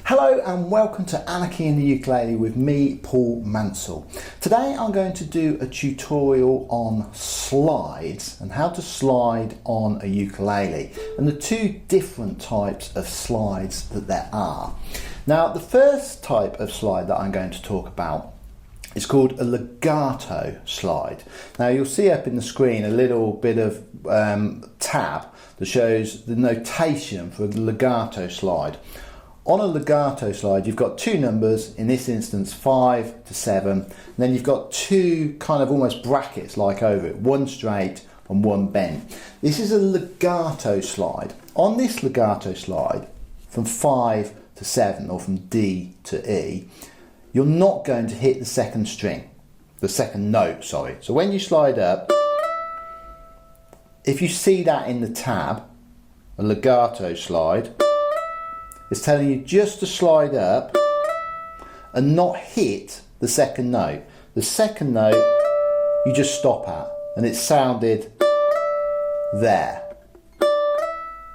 Hello and welcome to Anarchy in the Ukulele with me, Paul Mansell. Today I'm going to do a tutorial on slides and how to slide on a ukulele and the two different types of slides that there are. Now the first type of slide that I'm going to talk about is called a legato slide. Now you'll see up in the screen a little bit of tab that shows the notation for a legato slide. On a legato slide, you've got two numbers, in this instance 5 to 7, and then you've got two kind of almost brackets like over it, one straight and one bent. This is a legato slide. On this legato slide, from 5 to 7, or from D to E, you're not going to hit the second string, the second note, sorry. So when you slide up, if you see that in the tab, a legato slide, it's telling you just to slide up and not hit the second note. The second note you just stop at and it sounded there.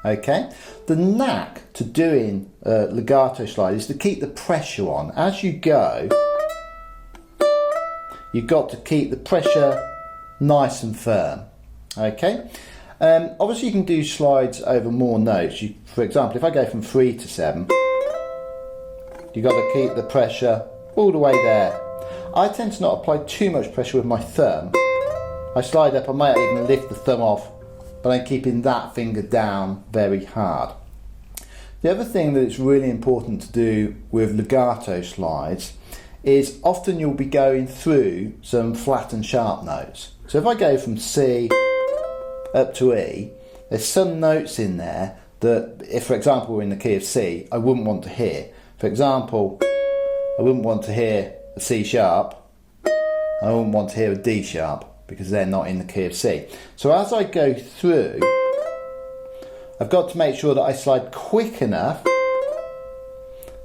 Okay? The knack to doing a legato slide is to keep the pressure on. As you go, you've got to keep the pressure nice and firm. Okay? Obviously you can do slides over more notes. For example, if I go from 3 to 7, you've got to keep the pressure all the way there. I tend to not apply too much pressure with my thumb. I slide up, I might even lift the thumb off, but I'm keeping that finger down very hard. The other thing that it's really important to do with legato slides is often you'll be going through some flat and sharp notes. So if I go from C up to E, there's some notes in there that, if for example we're in the key of C, I wouldn't want to hear. For example, I wouldn't want to hear a C sharp, I wouldn't want to hear a D sharp, because they're not in the key of C. So as I go through, I've got to make sure that I slide quick enough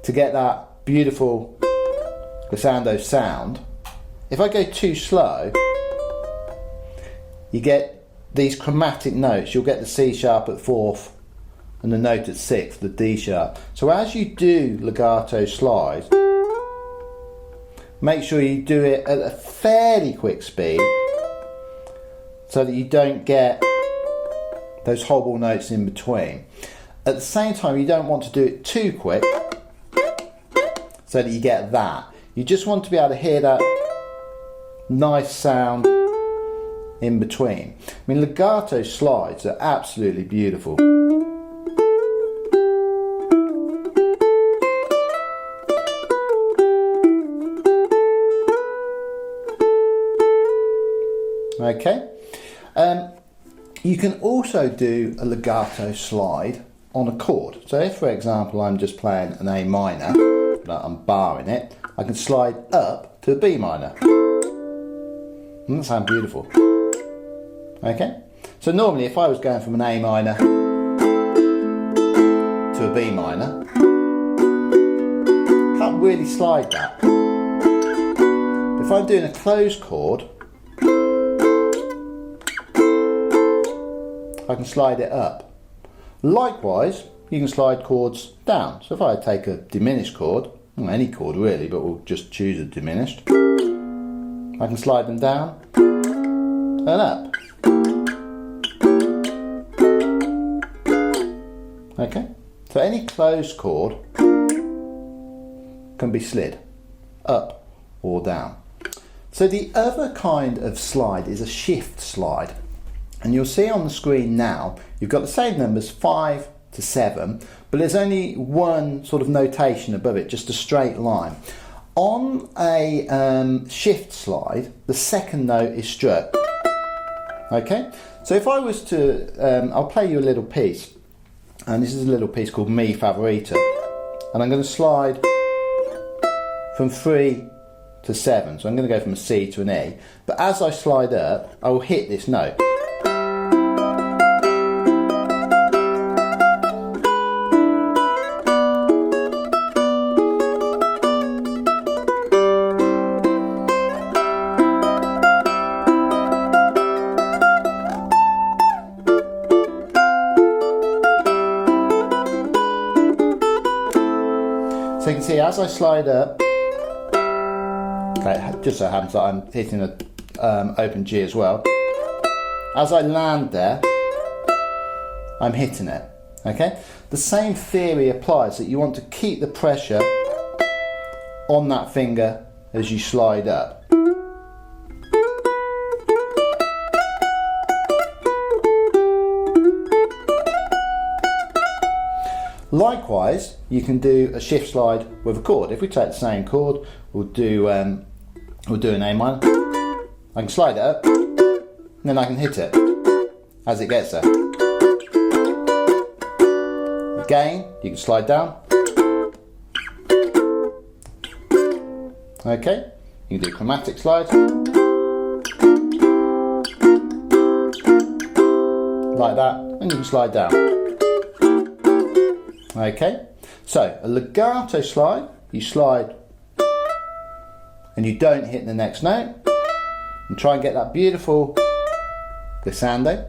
to get that beautiful glissando sound. If I go too slow, you get these chromatic notes. You'll get the C sharp at 4th and the note at 6th, the D sharp. So as you do legato slides, make sure you do it at a fairly quick speed so that you don't get those horrible notes in between. At the same time, you don't want to do it too quick so that you get that. You just want to be able to hear that nice sound in between. I mean, legato slides are absolutely beautiful. Okay, you can also do a legato slide on a chord. So if, for example, I'm just playing an A minor, but I'm barring it, I can slide up to a B minor. Doesn't that sound beautiful? Okay, so normally if I was going from an A minor to a B minor, can't really slide that. But if I'm doing a closed chord, I can slide it up. Likewise, you can slide chords down. So if I take a diminished chord, well, any chord really, but we'll just choose a diminished, I can slide them down and up. Okay, so any closed chord can be slid up or down. So the other kind of slide is a shift slide. And you'll see on the screen now, you've got the same numbers 5 to 7, but there's only one sort of notation above it, just a straight line. On a shift slide, the second note is struck. Okay, so if I was to, I'll play you a little piece. And this is a little piece called Mi Favorita, and I'm going to slide from 3 to 7, so I'm going to go from a C to an E, but as I slide up I will hit this note. So you can see as I slide up, okay, it just so happens that I'm hitting a open G as well. As I land there, I'm hitting it. Okay, the same theory applies, that you want to keep the pressure on that finger as you slide up. Likewise, you can do a shift slide with a chord. If we take the same chord, we'll do an A minor. I can slide it up, and then I can hit it as it gets there. Again, you can slide down. Okay, you can do chromatic slide. Like that, and you can slide down. Okay, so a legato slide, you slide and you don't hit the next note, and try and get that beautiful glissando.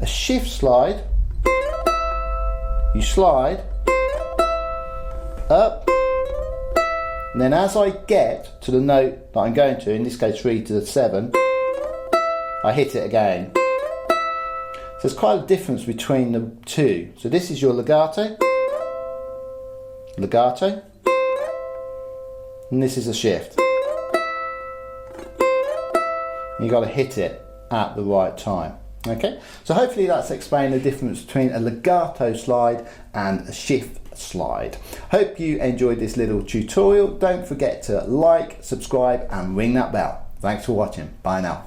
A shift slide, you slide up, and then as I get to the note that I'm going to, in this case 3 to the 7, I hit it again. So there's quite a difference between the two. So this is your legato, and this is a shift. You got to hit it at the right time. Okay, so hopefully that's explained the difference between a legato slide and a shift slide. Hope you enjoyed this little tutorial. Don't forget to like, subscribe and ring that bell. Thanks for watching. Bye now.